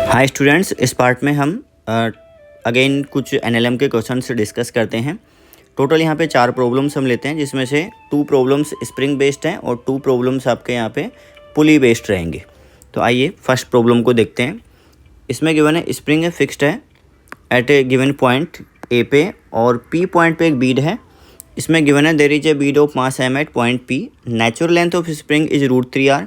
Hi students, इस part में हम अगेन कुछ एनएलएम के क्वेश्चन से डिस्कस करते हैं। टोटल यहाँ पे 4 प्रॉब्लम्स हम लेते हैं, जिसमें से 2 प्रॉब्लम्स स्प्रिंग बेस्ड हैं और 2 प्रॉब्लम्स आपके यहाँ पे पुली बेस्ड रहेंगे। तो आइए फर्स्ट प्रॉब्लम को देखते हैं। इसमें गिवन है स्प्रिंग है फिक्स्ड है at a given point a पे और पी पॉइंट पे एक बीड है। इसमें गिवन है there is a bead of mass M at point P, natural length of spring is √3r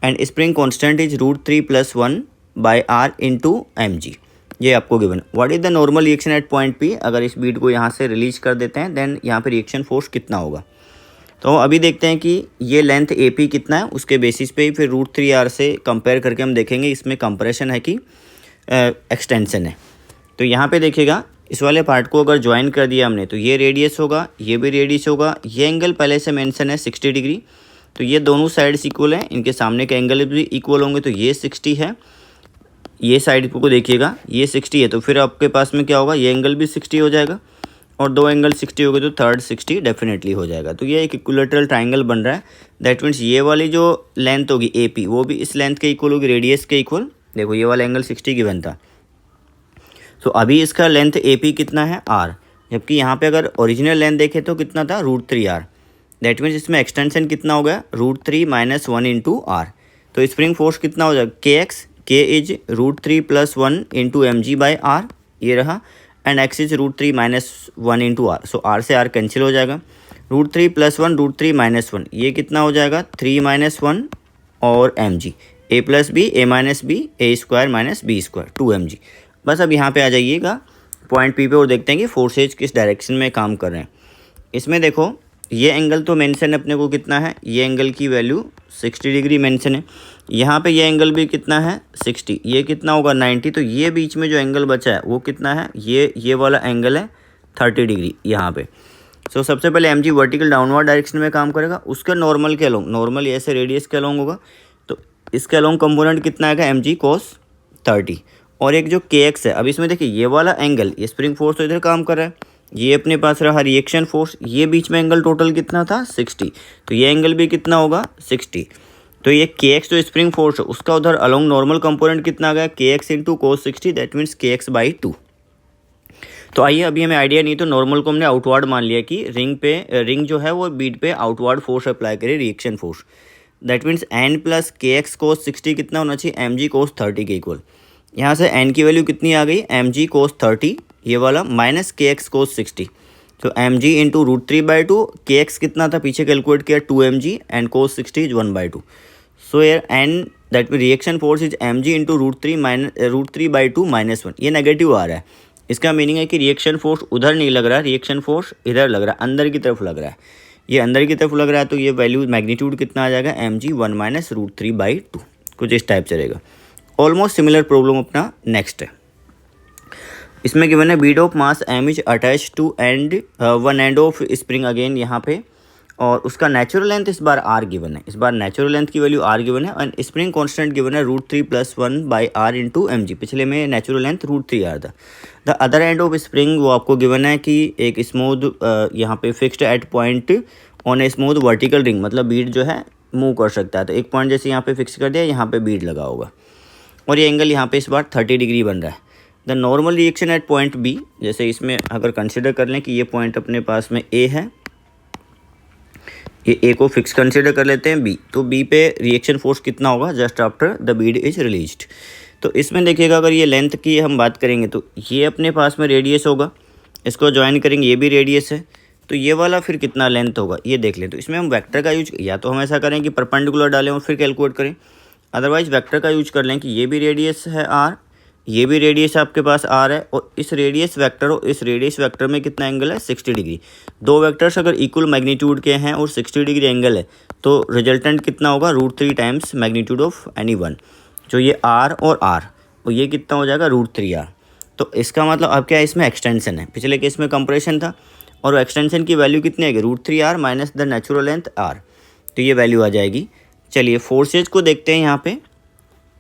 and spring constant is √3+1 by R into M G. ये आपको given. What is the normal reaction at point P? अगर इस बीड को यहाँ से release कर देते हैं देन यहाँ पे रिएक्शन फोर्स कितना होगा। तो अभी देखते हैं कि ये लेंथ ए पी कितना है, उसके बेसिस पे ही फिर √3r से कंपेयर करके हम देखेंगे इसमें कंप्रेशन है कि एक्सटेंशन है। तो यहाँ पे देखिएगा, इस वाले पार्ट को अगर ज्वाइन कर दिया हमने तो ये रेडियस होगा, ये भी रेडियस होगा। ये एंगल पहले से मेंशन है 60 डिग्री, तो ये दोनों साइड्स इक्वल हैं, इनके सामने के एंगल भी इक्वल होंगे। तो ये 60 है, ये साइड को देखिएगा ये 60 है, तो फिर आपके पास में क्या होगा, ये एंगल भी 60 हो जाएगा और दो एंगल 60 हो गए तो थर्ड 60 डेफिनेटली हो जाएगा। तो ये एक इक्विलेटरल ट्राइंगल बन रहा है। दैट मीन्स ये वाली जो लेंथ होगी ए पी वो भी इस लेंथ के इक्वल होगी, रेडियस के इक्वल। देखो ये वाला एंगल 60 गिवन था, तो अभी इसका लेंथ ए पी कितना है r, जबकि यहाँ पे अगर ओरिजिनल लेंथ देखें तो कितना था √3r। दैट मीन्स इसमें एक्सटेंशन कितना हो गया √3 - 1 इंटू आर। तो स्प्रिंग फोर्स कितना हो जाएगा K is √3+1 into M G by R, ये रहा। And X is √3 - 1 into R. So R से आर कैंसिल हो जाएगा। √3+1 √3 - 1 ये कितना हो जाएगा 3 - 1 और M G A plus B A minus B A square minus B square 2mg। बस अब यहाँ पे आ जाइएगा पॉइंट पी पे और देखते हैं कि फोर्सेज किस डायरेक्शन में काम कर रहे हैं। इसमें देखो ये एंगल तो मेंशन अपने को कितना है, ये एंगल की वैल्यू 60 डिग्री मेंशन है। यहाँ पे ये एंगल भी कितना है 60, ये कितना होगा 90। तो ये बीच में जो एंगल बचा है वो कितना है, ये वाला एंगल है 30 डिग्री यहाँ पे। सो सबसे पहले M G vertical downward direction में काम करेगा, उसका नॉर्मल के अलोंग, नॉर्मल ऐसे रेडियस के अलोंग होगा। तो इसके अलोंग कंपोनेंट कितना आएगा एम जी cos 30 और एक जो के एक्स है। अब इसमें देखिए ये वाला एंगल, ये स्प्रिंग फोर्स तो इधर काम कर रहा है, ये अपने पास रहा रिएक्शन फोर्स, ये बीच में एंगल टोटल कितना था 60, तो ये एंगल भी कितना होगा 60। तो ये के एक्स जो स्प्रिंग फोर्स है उसका उधर अलोंग नॉर्मल कंपोनेंट कितना आ गया के x into cos 60, that means के एक्स बाई 2। तो आइए, अभी हमें आइडिया नहीं तो नॉर्मल को हमने आउटवर्ड मान लिया कि रिंग जो है वो बीड पे आउटवर्ड फोर्स अप्लाई करे, reaction force. That means N plus K X cos 60 कितना होना चाहिए एम जी cos 30 के इक्वल। यहाँ से एन की वैल्यू कितनी आ गई एम जी cos 30 ये वाला माइनस के एक्स cos 60। तो एम जी इंटू √3/2, के एक्स कितना था पीछे कैलकुलेट किया 2mg and cos 60 is 1/2। So यार N that mean reaction force is M G into √3/2 - 1। ये नेगेटिव आ रहा है, इसका मीनिंग है कि रिएक्शन फोर्स उधर नहीं लग रहा है, रिएक्शन फोर्स इधर लग रहा है, अंदर की तरफ लग रहा है। ये अंदर की तरफ लग रहा है तो ये वैल्यू मैग्नीट्यूड कितना आ जाएगा एम जी 1 - √3/2, कुछ इस टाइप से रहेगा। ऑलमोस्ट सिमिलर प्रॉब्लम अपना नेक्स्ट है। इसमें गिवन है bead of mass M is attach to end one end of spring again यहाँ पे, और उसका नेचुरल लेंथ इस बार आर गिवन है। इस बार नेचुरल लेंथ की वैल्यू आर गिवन है एंड स्प्रिंग कांस्टेंट गिवन है √3+1 by R into M G. पिछले में नेचुरल लेंथ √3r था। The other end of spring वो आपको गिवन है कि एक स्मूथ यहाँ पे fixed at point on a smooth vertical ring, मतलब बीड जो है मूव कर सकता है। तो एक पॉइंट जैसे यहाँ पे फिक्स कर दिया, यहाँ पे बीड लगा होगा और ये एंगल यहाँ पे इस बार 30 डिग्री बन रहा है। The normal reaction at point B, जैसे इसमें अगर कंसिडर कर लें कि ये पॉइंट अपने पास में ए है, ये ए को फिक्स कंसिडर कर लेते हैं बी, तो बी पे रिएक्शन फोर्स कितना होगा just after the Beed is released. तो इसमें देखिएगा अगर ये लेंथ की हम बात करेंगे तो ये अपने पास में रेडियस होगा, इसको ज्वाइन करेंगे, ये भी रेडियस है, तो ये वाला फिर कितना लेंथ होगा ये देख लें। तो इसमें हम वेक्टर का यूज, या तो हम ऐसा करें कि परपेंडिकुलर डालें और फिर कैलकुलेट करें, अदरवाइज वेक्टर का यूज कर लें कि ये भी रेडियस है आर, ये भी रेडियस आपके पास आर है, और इस रेडियस वेक्टर और इस रेडियस वेक्टर में कितना एंगल है 60 डिग्री। दो वेक्टर्स अगर इक्वल मैग्नीट्यूड के हैं और 60 डिग्री एंगल है तो रिजल्टेंट कितना होगा √3 times magnitude of any one. जो ये आर और ये कितना हो जाएगा √3r। तो इसका मतलब अब क्या है, इसमें एक्सटेंशन है, पिछले केस में कंप्रेशन था और एक्सटेंशन की वैल्यू कितनी आएगी √3r minus the natural length r, तो ये वैल्यू आ जाएगी। चलिए फोर्सेज को देखते हैं। यहाँ पे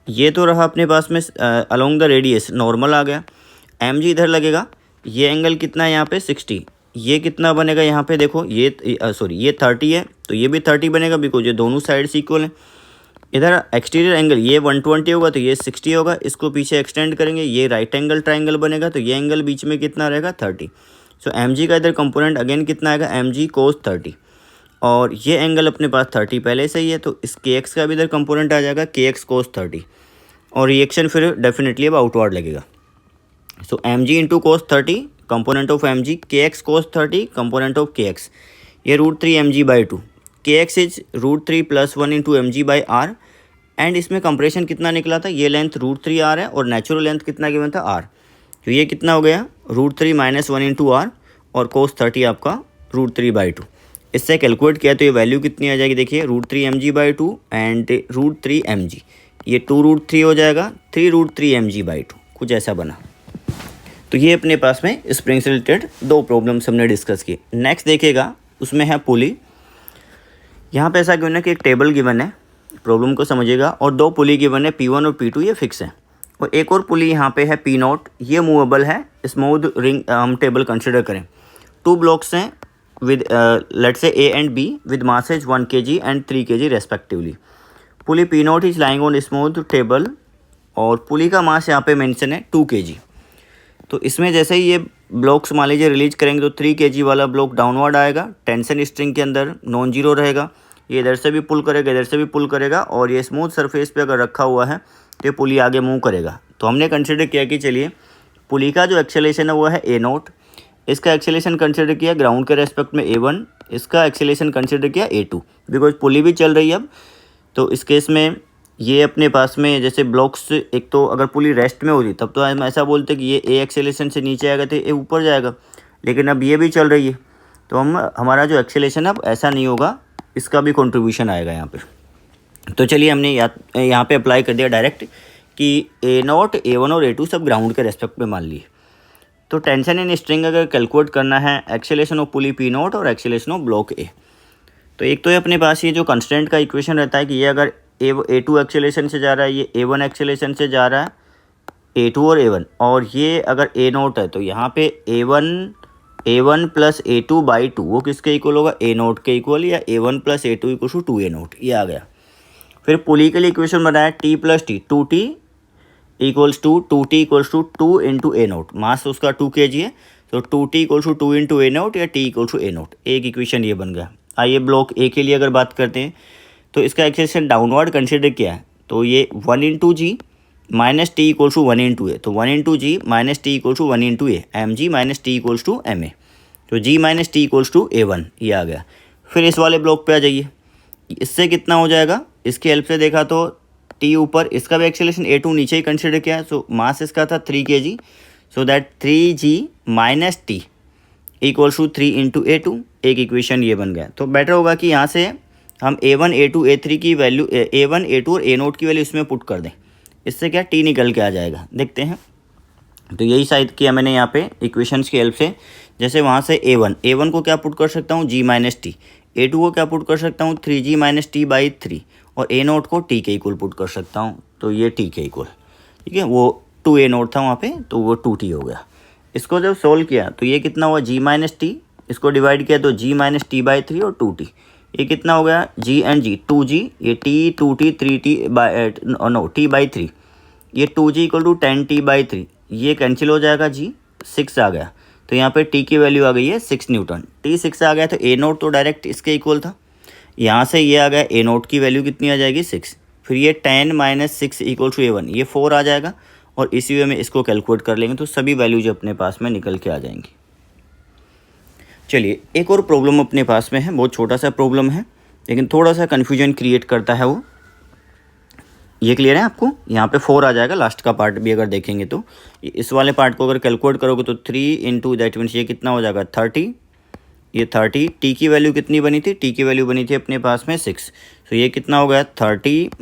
ये तो रहा अपने पास में अलोंग द रेडियस नॉर्मल आ गया, एम जी इधर लगेगा, ये एंगल कितना है यहाँ पे 60, ये कितना बनेगा यहाँ पे देखो ये 30 है तो ये भी 30 बनेगा बिकॉज ये दोनों साइड्स इक्वल हैं। इधर एक्सटीरियर एंगल ये 120 होगा तो ये 60 होगा, इसको पीछे एक्सटेंड करेंगे, ये राइट एंगल ट्राइंगल बनेगा तो ये एंगल बीच में कितना रहेगा 30। सो एम जी का इधर कंपोनेंट अगेन कितना आएगा एम जी कोस 30, और ये एंगल अपने पास 30 पहले से ही है तो इस के एक्स का भी इधर कंपोनेंट आ जाएगा के एक्स कोस 30, और रिएक्शन फिर डेफिनेटली अब आउटवर्ड लगेगा। So M G into cos 30 component of M G, K X cos 30 component of K X, ये √3 M G by 2, K X is √3 + 1 into M G by R, and इसमें compression कितना निकला था, ये length √3 R है और natural length कितना given था आर, तो ये कितना हो गया √3 - 1 इंटू आर, और कोस 30 आपका √3/2। इससे कैलकुलेट किया तो ये वैल्यू कितनी आ जाएगी, देखिए √3 mg/2 एंड √3 mg, ये 2√3 हो जाएगा 3√3 mg/2, कुछ ऐसा बना। तो ये अपने पास में स्प्रिंग से रिलेटेड दो प्रॉब्लम्स हमने डिस्कस की। नेक्स्ट देखिएगा, उसमें है पुली। यहाँ पे ऐसा गिवन है कि एक टेबल गिवन है, प्रॉब्लम को समझिएगा, और दो पुली गिवन है P1 और P2, ये फिक्स है, और एक और पुली यहाँ पे है P0, ये मूवेबल है, स्मूथ रिंग हम टेबल कंसिडर करें। 2 ब्लॉक्स हैं with let's say A and B with masses 1 kg and 3 kg respectively. Pulley P0 is lying on smooth table, और पुली का मास यहाँ पे मेंशन है 2 kg। तो इसमें जैसे ही ये ब्लॉक्स मान लीजिए रिलीज करेंगे तो 3 kg वाला ब्लॉक डाउनवर्ड आएगा, टेंशन स्ट्रिंग के अंदर नॉन जीरो रहेगा, ये इधर से भी पुल करेगा इधर से भी पुल करेगा, और ये स्मूथ सरफेस पे अगर रखा हुआ है तो ये पुली आगे मूव करेगा। तो हमने कंसिडर किया कि चलिए पुली का जो एक्सेलेरेशन है वो है A0, इसका एक्सेलेरेशन कंसिडर किया ग्राउंड के रेस्पेक्ट में A1, इसका एक्सेलेरेशन कंसिडर किया A2, बिकॉज पुली भी चल रही है अब। तो इस केस में ये अपने पास में जैसे ब्लॉक्स, एक तो अगर पुली रेस्ट में होती तब तो हम ऐसा बोलते कि ये A एक्सेलेरेशन से नीचे आएगा तो A ऊपर जाएगा, लेकिन अब ये भी चल रही है तो हमारा जो एक्सेलेरेशन अब ऐसा नहीं होगा, इसका भी कंट्रीब्यूशन आएगा यहाँ पे। तो चलिए हमने यहाँ पे अप्लाई कर दिया डायरेक्ट कि A0, A1 और A2 सब ग्राउंड के रेस्पेक्ट में मान लिए। तो टेंशन इन स्ट्रिंग अगर कैलकुलेट करना है एक्सेलेरेशन ऑफ पुली P0 और एक्सेलेरेशन ऑफ ब्लॉक A, तो एक तो ये अपने पास ये जो कंस्टेंट का इक्वेशन रहता है कि ये अगर A2 एक्सेलेरेशन से जा रहा है, ये A1 एक्सेलेरेशन से जा रहा है, A2 और A1, और ये अगर A0 है तो यहाँ पे A1 + A2/2 वो किसके इक्वल होगा, A0 के इक्वल, या A1 + A2 = 2A0, ये आ गया। फिर पुली के लिए इक्वेशन बनाया T + T, 2T = 2T = 2 × A0, मास उसका 2 kg है, तो 2T = 2 × A0 या T = A0, एक इक्वेशन ये बन गया। आइए ब्लॉक A के लिए अगर बात करते हैं तो इसका एक्सेलेरेशन डाउनवर्ड कंसिडर किया है, तो ये 1 × G - T = 1 × A, तो 1 × G - T = 1 × A, mg - T = ma, तो G - T = A1, ये आ गया। फिर इस वाले ब्लॉक पे आ जाइए, इससे कितना हो जाएगा, इसकी हेल्प से देखा तो T ऊपर, इसका भी एक्सेलेरेशन A2 नीचे ही कंसिडर किया, सो मास इसका था 3 kg, so that 3G - T = 3 × A2, एक इक्वेशन ये बन गया। तो बेटर होगा कि यहाँ से हम A1, A2, A3 की वैल्यू, A1, A2 और A0 की वैल्यू इसमें पुट कर दें, इससे क्या T निकल के आ जाएगा, देखते हैं। तो यही शायद किया मैंने यहाँ पे इक्वेशंस की हेल्प से। जैसे वहाँ से A1 को क्या पुट कर सकता हूँ G - T, A2 को क्या पुट कर सकता हूँ 3G - T/3, और A0 को T के इक्वल पुट कर सकता हूँ, तो ये T के इक्वल, ठीक है, वो 2A0 था वहाँ पे तो वो 2T हो गया। इसको जब सोल्व किया तो ये कितना हुआ G - T, इसको डिवाइड किया तो G - T/3 और 2T, ये कितना हो गया G and G 2G, ये T 2T 3T/T/3, ये 2G = 10T/3, ये कैंसिल हो जाएगा, G 6 आ गया, तो यहाँ पे T की वैल्यू आ गई है 6 न्यूटन। T 6 आ गया तो A0 तो डायरेक्ट इसके इक्वल था, यहाँ से ये आ गया A0 की वैल्यू कितनी आ जाएगी 6, फिर ये 10 - 6 = A1, ये 4 आ जाएगा, और इसी वे में इसको कैलकुलेट कर लेंगे तो सभी वैल्यू जो अपने पास में निकल के आ जाएंगी। चलिए एक और प्रॉब्लम अपने पास में है, बहुत छोटा सा प्रॉब्लम है लेकिन थोड़ा सा कन्फ्यूजन क्रिएट करता है वो, ये क्लियर है आपको। यहाँ पे 4 आ जाएगा, लास्ट का पार्ट भी अगर देखेंगे तो इस वाले पार्ट को अगर कैलकुलेट करोगे तो 3 × दैट मीन्स ये कितना हो जाएगा 30, ये 30, T की वैल्यू कितनी बनी थी, T की वैल्यू बनी थी अपने पास में 6, तो ये कितना हो गया 30 -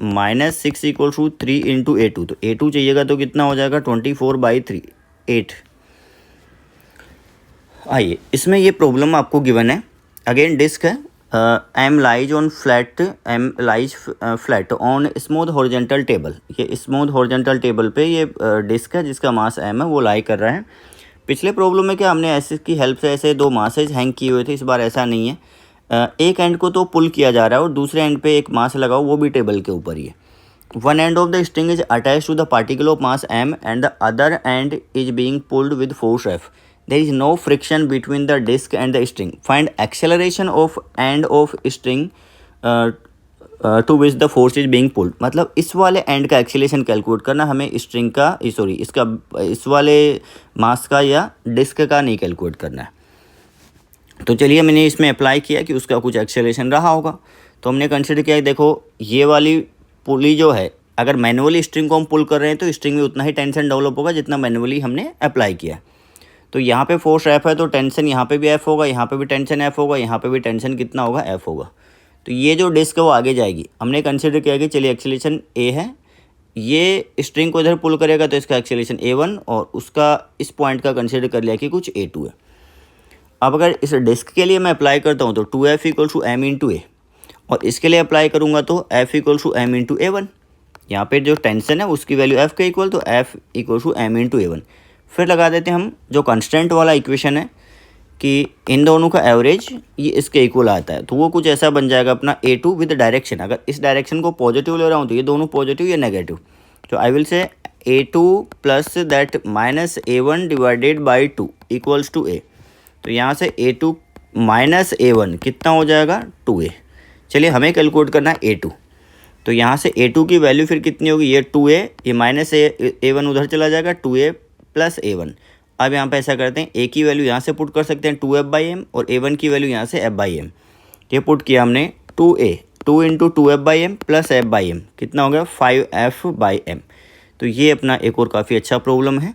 6 = 3 × A2, तो A2 चाहिएगा तो कितना हो जाएगा 24/3, 8। आइए इसमें ये प्रॉब्लम आपको गिवन है, अगेन डिस्क है, M lies flat on smooth horizontal table, ये स्मूथ हॉरिजॉन्टल टेबल पे ये डिस्क है जिसका मास M है, वो लाई कर रहा है। पिछले प्रॉब्लम में क्या हमने ऐसे की हेल्प से ऐसे 2 मासेज हैंग किए हुए थे, इस बार ऐसा नहीं है, एक एंड को तो पुल किया जा रहा है और दूसरे एंड पे एक मास लगाओ, वो भी टेबल के ऊपर ही है। One end of the string is attach to the particle of mass m and the other end is being pulled with force f. There is no friction between the disc and the string. Find acceleration of end of string to which the force is being pulled. मतलब इस वाले and का acceleration calculate करना हमें, string का sorry इसका इस वाले मास का या डिस्क का नहीं कैलकुलेट करना है. तो चलिए मैंने इसमें अप्लाई किया कि उसका कुछ एक्सेलरेशन रहा होगा. तो हमने कंसिडर किया कि देखो ये वाली पुली जो है, अगर मैनुअली स्ट्रिंग को हम पुल कर रहे हैं तो स्ट्रिंग में उतना ही टेंशन डेवलप होगा जितना मैनुअली हमने अप्लाई किया. तो यहाँ पे फोर्स एफ है तो टेंशन यहाँ पे भी एफ होगा, यहाँ पे भी टेंशन एफ होगा, यहाँ पे भी टेंशन कितना होगा, एफ होगा. तो ये जो डिस्क है वो आगे जाएगी. हमने कंसिडर किया कि चलिए एक्सेलरेशन ए है, ये स्ट्रिंग को इधर पुल करेगा तो इसका एक्सेलरेशन a1 और उसका इस पॉइंट का कंसिडर कर लिया कि कुछ a2 है. अब अगर इस डिस्क के लिए मैं अप्लाई करता हूँ तो 2f equal to M into A, और इसके लिए अप्लाई करूँगा तो f equal to M into ए1. यहाँ पर जो टेंशन है उसकी वैल्यू f के इक्वल, तो f equal to M into ए1. फिर लगा देते हैं हम जो कंस्टेंट वाला इक्वेशन है कि इन दोनों का एवरेज ये इसके इक्वल आता है. तो वो कुछ ऐसा बन जाएगा अपना a2 विद डायरेक्शन. अगर इस डायरेक्शन को पॉजिटिव ले रहा हूँ तो ये दोनों पॉजिटिव या नेगेटिव. तो आई will say a2 plus that minus a1 divided by 2 equals to a. तो यहाँ से a2 माइनस a1 कितना हो जाएगा, 2a. चलिए हमें कैलकुलेट करना है a2. तो यहाँ से a2 की वैल्यू फिर कितनी होगी, ये 2a, ये माइनस a1 उधर चला जाएगा, 2a प्लस a1. अब यहाँ पे ऐसा करते हैं, a की वैल्यू यहाँ से पुट कर सकते हैं 2f/m और a1 की वैल्यू यहाँ से f/m. ये पुट किया हमने 2a 2 into 2f/m plus f/m कितना हो गया 5f/m. तो ये अपना एक और काफ़ी अच्छा प्रॉब्लम है.